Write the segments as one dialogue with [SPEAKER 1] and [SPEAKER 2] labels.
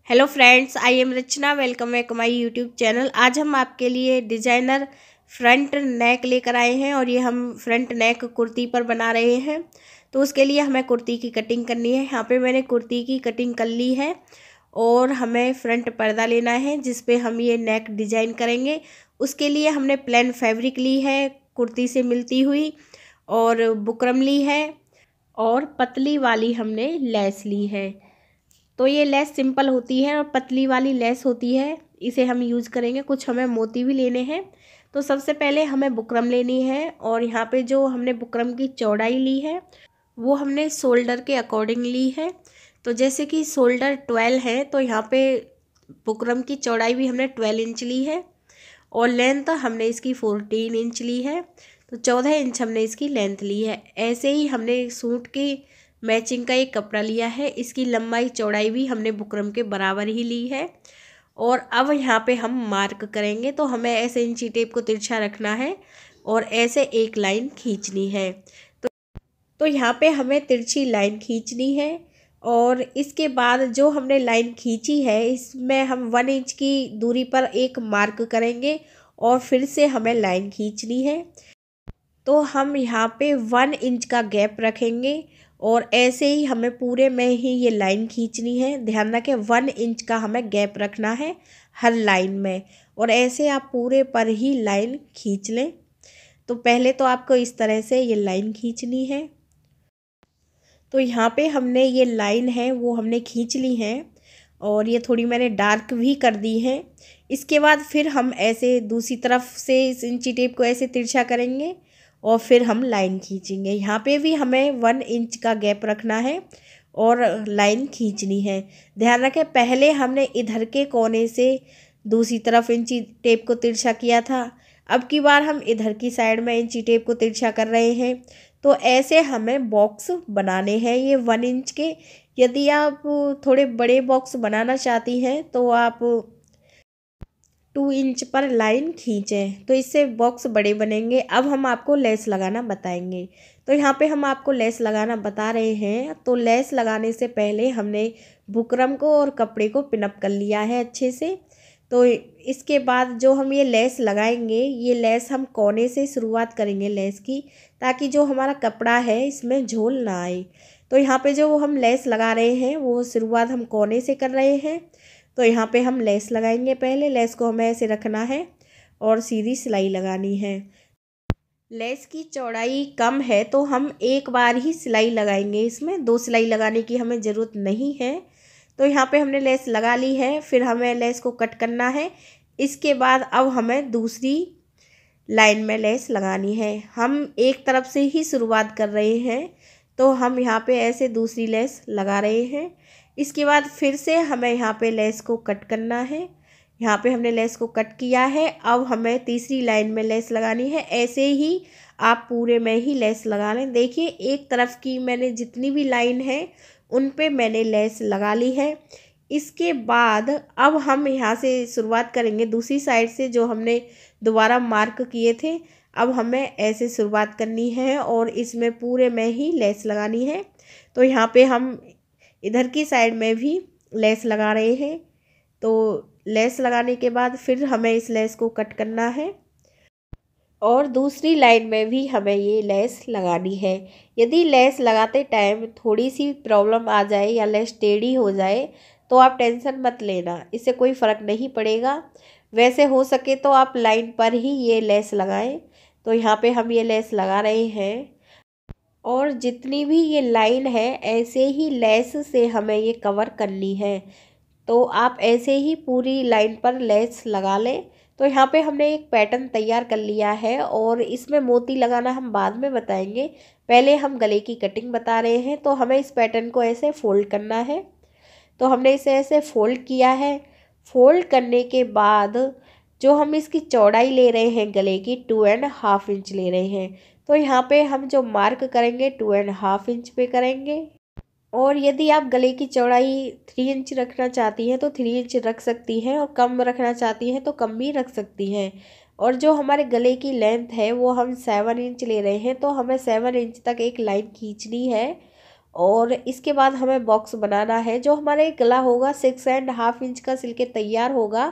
[SPEAKER 1] Hello friends, I am Rachna. Welcome back my YouTube channel. आज हम आपके लिए डिज़ाइनर फ्रंट नेक लेकर आए हैं और ये हम फ्रंट नेक कुर्ती पर बना रहे हैं। तो उसके लिए हमें कुर्ती की कटिंग करनी है। यहाँ पे मैंने कुर्ती की कटिंग कर ली है और हमें फ्रंट पर्दा लेना है जिस पे हम ये नेक डिज़ाइन करेंगे। उसके लिए हमने प्लेन फैब्रिक ली है कुर्ती से मिलती हुई, और बुकरम ली है, और पतली वाली हमने लेस ली है। तो ये लेस सिंपल होती है और पतली वाली लेस होती है, इसे हम यूज़ करेंगे। कुछ हमें मोती भी लेने हैं। तो सबसे पहले हमें बुकरम लेनी है, और यहाँ पे जो हमने बुकरम की चौड़ाई ली है वो हमने शोल्डर के अकॉर्डिंग ली है। तो जैसे कि शोल्डर 12 है तो यहाँ पे बुकरम की चौड़ाई भी हमने 12 इंच ली है, और लेंथ हमने इसकी 14 इंच ली है। तो 14 इंच हमने इसकी लेंथ ली है। ऐसे ही हमने सूट की मैचिंग का एक कपड़ा लिया है, इसकी लंबाई चौड़ाई भी हमने बुकरम के बराबर ही ली है। और अब यहाँ पे हम मार्क करेंगे। तो हमें ऐसे इंची टेप को तिरछा रखना है और ऐसे एक लाइन खींचनी है। तो यहाँ पे हमें तिरछी लाइन खींचनी है, और इसके बाद जो हमने लाइन खींची है इसमें हम 1 इंच की दूरी पर एक मार्क करेंगे और फिर से हमें लाइन खींचनी है। तो हम यहाँ पे 1 इंच का गैप रखेंगे और ऐसे ही हमें पूरे में ही ये लाइन खींचनी है। ध्यान रखें 1 इंच का हमें गैप रखना है हर लाइन में, और ऐसे आप पूरे पर ही लाइन खींच लें। तो पहले तो आपको इस तरह से ये लाइन खींचनी है। तो यहाँ पे हमने ये लाइन है वो हमने खींच ली है, और ये थोड़ी मैंने डार्क भी कर दी है। इसके बाद फिर हम ऐसे दूसरी तरफ से इस इंची टेप को ऐसे तिरछा करेंगे और फिर हम लाइन खींचेंगे। यहाँ पे भी हमें 1 इंच का गैप रखना है और लाइन खींचनी है। ध्यान रखें पहले हमने इधर के कोने से दूसरी तरफ इंची टेप को तिरछा किया था, अब की बार हम इधर की साइड में इंची टेप को तिरछा कर रहे हैं। तो ऐसे हमें बॉक्स बनाने हैं ये 1 इंच के। यदि आप थोड़े बड़े बॉक्स बनाना चाहती हैं तो आप 2 इंच पर लाइन खींचें, तो इससे बॉक्स बड़े बनेंगे। अब हम आपको लेस लगाना बताएंगे। तो यहाँ पे हम आपको लेस लगाना बता रहे हैं। तो लेस लगाने से पहले हमने बुकरम को और कपड़े को पिनअप कर लिया है अच्छे से। तो इसके बाद जो हम ये लेस लगाएंगे, ये लेस हम कोने से शुरुआत करेंगे लेस की, ताकि जो हमारा कपड़ा है इसमें झोल ना आए। तो यहाँ पे जो हम लेस लगा रहे हैं वो शुरुआत हम कोने से कर रहे हैं। तो यहाँ पे हम लेस लगाएंगे। पहले लेस को हमें ऐसे रखना है और सीधी सिलाई लगानी है। लेस की चौड़ाई कम है तो हम एक बार ही सिलाई लगाएंगे, इसमें 2 सिलाई लगाने की हमें ज़रूरत नहीं है। तो यहाँ पे हमने लेस लगा ली है, फिर हमें लेस को कट करना है। इसके बाद अब हमें दूसरी लाइन में लेस लगानी है। हम एक तरफ से ही शुरुआत कर रहे हैं, तो हम यहाँ पे ऐसे दूसरी लेस लगा रहे हैं। इसके बाद फिर से हमें यहाँ पे लेस को कट करना है। यहाँ पे हमने लेस को कट किया है। अब हमें तीसरी लाइन में लेस लगानी है। ऐसे ही आप पूरे में ही लेस लगा लें। देखिए एक तरफ की मैंने जितनी भी लाइन है उन पे मैंने लेस लगा ली है। इसके बाद अब हम यहाँ से शुरुआत करेंगे दूसरी साइड से, जो हमने दोबारा मार्क किए थे। अब हमें ऐसे शुरुआत करनी है और इसमें पूरे में ही लेस लगानी है। तो यहाँ पे हम इधर की साइड में भी लेस लगा रहे हैं। तो लेस लगाने के बाद फिर हमें इस लेस को कट करना है, और दूसरी लाइन में भी हमें ये लेस लगानी है। यदि लेस लगाते टाइम थोड़ी सी प्रॉब्लम आ जाए या लेस टेढ़ी हो जाए तो आप टेंशन मत लेना, इससे कोई फ़र्क नहीं पड़ेगा। वैसे हो सके तो आप लाइन पर ही ये लेस लगाएं। तो यहाँ पे हम ये लेस लगा रहे हैं, और जितनी भी ये लाइन है ऐसे ही लेस से हमें ये कवर करनी है। तो आप ऐसे ही पूरी लाइन पर लेस लगा लें। तो यहाँ पे हमने एक पैटर्न तैयार कर लिया है, और इसमें मोती लगाना हम बाद में बताएंगे। पहले हम गले की कटिंग बता रहे हैं। तो हमें इस पैटर्न को ऐसे फोल्ड करना है। तो हमने इसे ऐसे फोल्ड किया है। फोल्ड करने के बाद जो हम इसकी चौड़ाई ले रहे हैं गले की 2.5 इंच ले रहे हैं। तो यहाँ पे हम जो मार्क करेंगे 2.5 इंच पे करेंगे। और यदि आप गले की चौड़ाई 3 इंच रखना चाहती हैं तो 3 इंच रख सकती हैं, और कम रखना चाहती हैं तो कम भी रख सकती हैं। और जो हमारे गले की लेंथ है वो हम 7 इंच ले रहे हैं। तो हमें 7 इंच तक एक लाइन खींचनी है, और इसके बाद हमें बॉक्स बनाना है। जो हमारे गला होगा 6.5 इंच का सिल के तैयार होगा,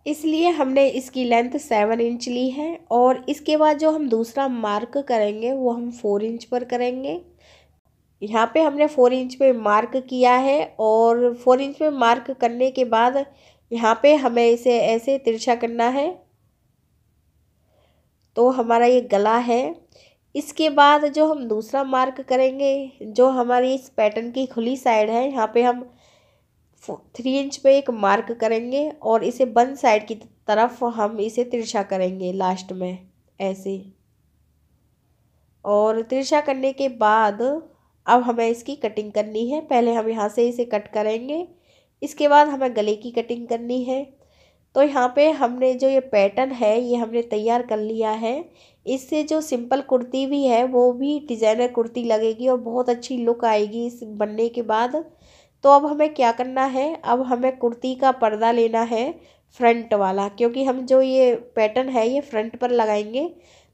[SPEAKER 1] इसलिए हमने इसकी लेंथ 7 इंच ली है। और इसके बाद जो हम दूसरा मार्क करेंगे वो हम 4 इंच पर करेंगे। यहाँ पे हमने 4 इंच पे मार्क किया है और 4 इंच पे मार्क करने के बाद यहाँ पे हमें इसे ऐसे तिरछा करना है। तो हमारा ये गला है। इसके बाद जो हम दूसरा मार्क करेंगे, जो हमारी इस पैटर्न की खुली साइड है, यहाँ पे हम 3 इंच पे एक मार्क करेंगे और इसे बंद साइड की तरफ हम इसे तिरछा करेंगे लास्ट में ऐसे। और तिरछा करने के बाद अब हमें इसकी कटिंग करनी है। पहले हम यहाँ से इसे कट करेंगे, इसके बाद हमें गले की कटिंग करनी है। तो यहाँ पे हमने जो ये पैटर्न है ये हमने तैयार कर लिया है। इससे जो सिंपल कुर्ती भी है वो भी डिज़ाइनर कुर्ती लगेगी और बहुत अच्छी लुक आएगी इस बनने के बाद। तो अब हमें क्या करना है, अब हमें कुर्ती का पर्दा लेना है फ्रंट वाला, क्योंकि हम जो ये पैटर्न है ये फ्रंट पर लगाएंगे।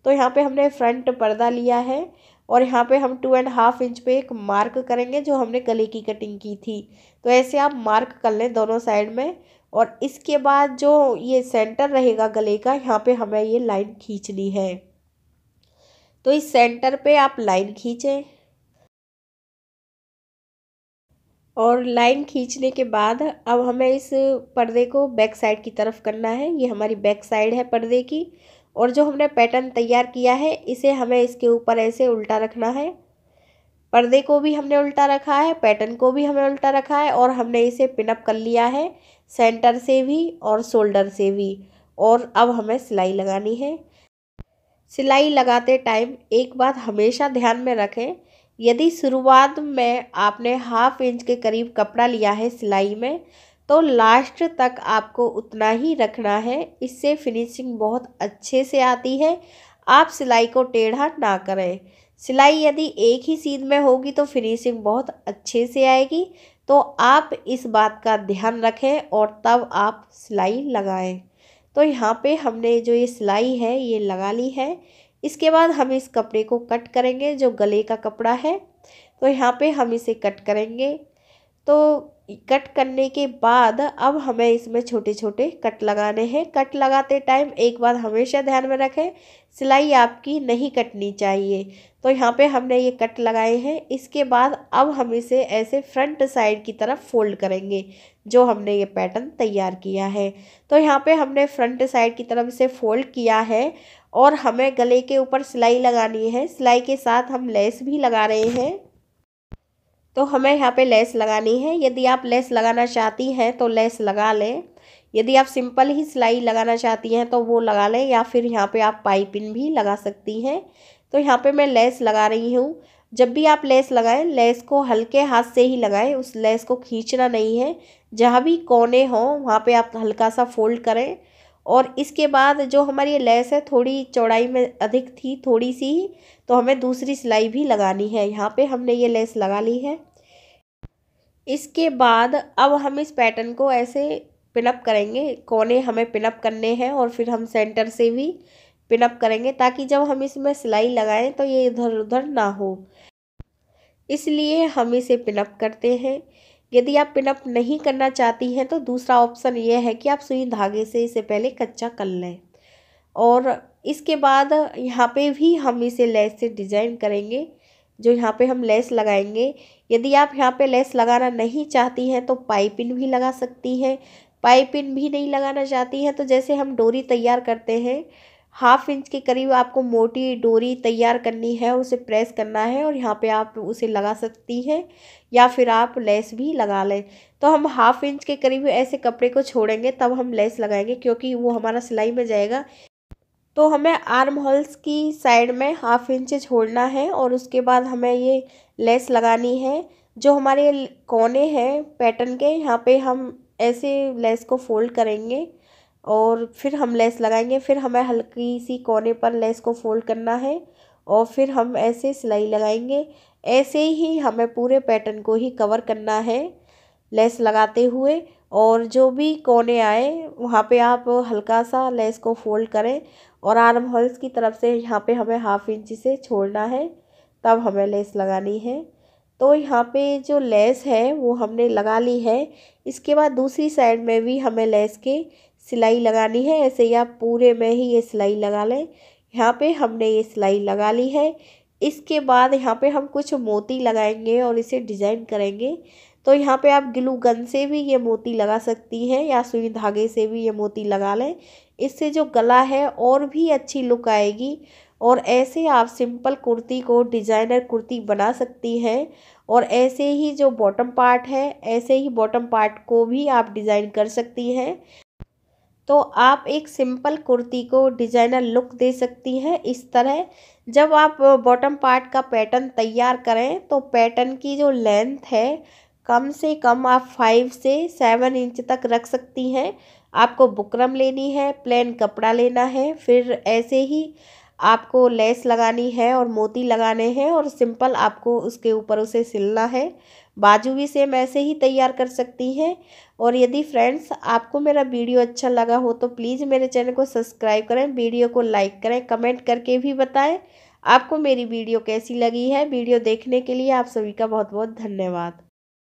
[SPEAKER 1] तो यहाँ पे हमने फ्रंट पर्दा लिया है और यहाँ पे हम 2.5 इंच पे एक मार्क करेंगे जो हमने गले की कटिंग की थी। तो ऐसे आप मार्क कर लें दोनों साइड में। और इसके बाद जो ये सेंटर रहेगा गले का, यहाँ पे हमें ये लाइन खींचनी है। तो इस सेंटर पे आप लाइन खींचें और लाइन खींचने के बाद अब हमें इस पर्दे को बैक साइड की तरफ करना है। ये हमारी बैक साइड है पर्दे की। और जो हमने पैटर्न तैयार किया है इसे हमें इसके ऊपर ऐसे उल्टा रखना है। पर्दे को भी हमने उल्टा रखा है, पैटर्न को भी हमें उल्टा रखा है और हमने इसे पिनअप कर लिया है सेंटर से भी और शोल्डर से भी। और अब हमें सिलाई लगानी है। सिलाई लगाते टाइम एक बात हमेशा ध्यान में रखें, यदि शुरुआत में आपने 1/2 इंच के करीब कपड़ा लिया है सिलाई में, तो लास्ट तक आपको उतना ही रखना है। इससे फिनिशिंग बहुत अच्छे से आती है। आप सिलाई को टेढ़ा ना करें। सिलाई यदि एक ही सीध में होगी तो फिनिशिंग बहुत अच्छे से आएगी। तो आप इस बात का ध्यान रखें और तब आप सिलाई लगाएं। तो यहाँ पे हमने जो ये सिलाई है ये लगा ली है। इसके बाद हम इस कपड़े को कट करेंगे जो गले का कपड़ा है। तो यहाँ पे हम इसे कट करेंगे। तो कट करने के बाद अब हमें इसमें छोटे छोटे कट लगाने हैं। कट लगाते टाइम एक बात हमेशा ध्यान में रखें, सिलाई आपकी नहीं कटनी चाहिए। तो यहाँ पे हमने ये कट लगाए हैं। इसके बाद अब हम इसे ऐसे फ्रंट साइड की तरफ फोल्ड करेंगे जो हमने ये पैटर्न तैयार किया है। तो यहाँ पे हमने फ्रंट साइड की तरफ इसे फोल्ड किया है और हमें गले के ऊपर सिलाई लगानी है। सिलाई के साथ हम लेस भी लगा रहे हैं। तो हमें यहाँ पे लेस लगानी है। यदि आप लेस लगाना चाहती हैं तो लेस लगा लें, यदि आप सिंपल ही सिलाई लगाना चाहती हैं तो वो लगा लें, या फिर यहाँ पे आप पाइपिंग भी लगा सकती हैं। तो यहाँ पे मैं लेस लगा रही हूँ। जब भी आप लेस लगाएं, लेस को हल्के हाथ से ही लगाएं, उस लेस को खींचना नहीं है। जहाँ भी कोने हों वहाँ पे आप हल्का सा फोल्ड करें। और इसके बाद जो हमारी लेस है थोड़ी चौड़ाई में अधिक थी थोड़ी सी ही, तो हमें दूसरी सिलाई भी लगानी है। यहाँ पे हमने ये लेस लगा ली है। इसके बाद अब हम इस पैटर्न को ऐसे पिनअप करेंगे। कोने हमें पिनअप करने हैं और फिर हम सेंटर से भी पिनअप करेंगे ताकि जब हम इसमें सिलाई लगाएं तो ये इधर उधर ना हो, इसलिए हम इसे पिनअप करते हैं। यदि आप पिनअप नहीं करना चाहती हैं तो दूसरा ऑप्शन ये है कि आप सुई धागे से इसे पहले कच्चा कर लें। और इसके बाद यहाँ पे भी हम इसे लेस से डिज़ाइन करेंगे जो यहाँ पे हम लेस लगाएंगे। यदि आप यहाँ पे लेस लगाना नहीं चाहती हैं तो पाइपिंग भी लगा सकती हैं। पाइपिंग भी नहीं लगाना चाहती हैं तो जैसे हम डोरी तैयार करते हैं, 1/2 इंच के करीब आपको मोटी डोरी तैयार करनी है, उसे प्रेस करना है और यहाँ पे आप उसे लगा सकती हैं, या फिर आप लेस भी लगा लें। तो हम 1/2 इंच के करीब ऐसे कपड़े को छोड़ेंगे तब हम लेस लगाएंगे, क्योंकि वो हमारा सिलाई में जाएगा। तो हमें आर्म होल्स की साइड में 1/2 इंच छोड़ना है और उसके बाद हमें ये लेस लगानी है। जो हमारे कोने हैं पैटर्न के, यहाँ पे हम ऐसे लेस को फोल्ड करेंगे और फिर हम लेस लगाएंगे। फिर हमें हल्की सी कोने पर लेस को फोल्ड करना है और फिर हम ऐसे सिलाई लगाएंगे। ऐसे ही हमें पूरे पैटर्न को ही कवर करना है लेस लगाते हुए। और जो भी कोने आए वहाँ पे आप हल्का सा लेस को फोल्ड करें और आर्म होल्स की तरफ से यहाँ पे हमें 1/2 इंच से छोड़ना है, तब हमें लेस लगानी है। तो यहाँ पे जो लेस है वो हमने लगा ली है। इसके बाद दूसरी साइड में भी हमें लेस के सिलाई लगानी है। ऐसे ही आप पूरे में ही ये सिलाई लगा लें। यहाँ पे हमने ये सिलाई लगा ली है। इसके बाद यहाँ पे हम कुछ मोती लगाएंगे और इसे डिज़ाइन करेंगे। तो यहाँ पे आप ग्लू गन से भी ये मोती लगा सकती हैं या सुई धागे से भी ये मोती लगा लें। इससे जो गला है और भी अच्छी लुक आएगी और ऐसे आप सिंपल कुर्ती को डिज़ाइनर कुर्ती बना सकती हैं। और ऐसे ही जो बॉटम पार्ट है, ऐसे ही बॉटम पार्ट को भी आप डिज़ाइन कर सकती हैं। तो आप एक सिंपल कुर्ती को डिज़ाइनर लुक दे सकती हैं इस तरह। जब आप बॉटम पार्ट का पैटर्न तैयार करें तो पैटर्न की जो लेंथ है कम से कम आप 5 से 7 इंच तक रख सकती हैं। आपको बुकरम लेनी है, प्लेन कपड़ा लेना है, फिर ऐसे ही आपको लेस लगानी है और मोती लगाने हैं और सिंपल आपको उसके ऊपर उसे सिलना है। बाजू भी सेम ऐसे ही तैयार कर सकती हैं। और यदि फ्रेंड्स आपको मेरा वीडियो अच्छा लगा हो तो प्लीज़ मेरे चैनल को सब्सक्राइब करें, वीडियो को लाइक करें, कमेंट करके भी बताएं आपको मेरी वीडियो कैसी लगी है। वीडियो देखने के लिए आप सभी का बहुत बहुत धन्यवाद।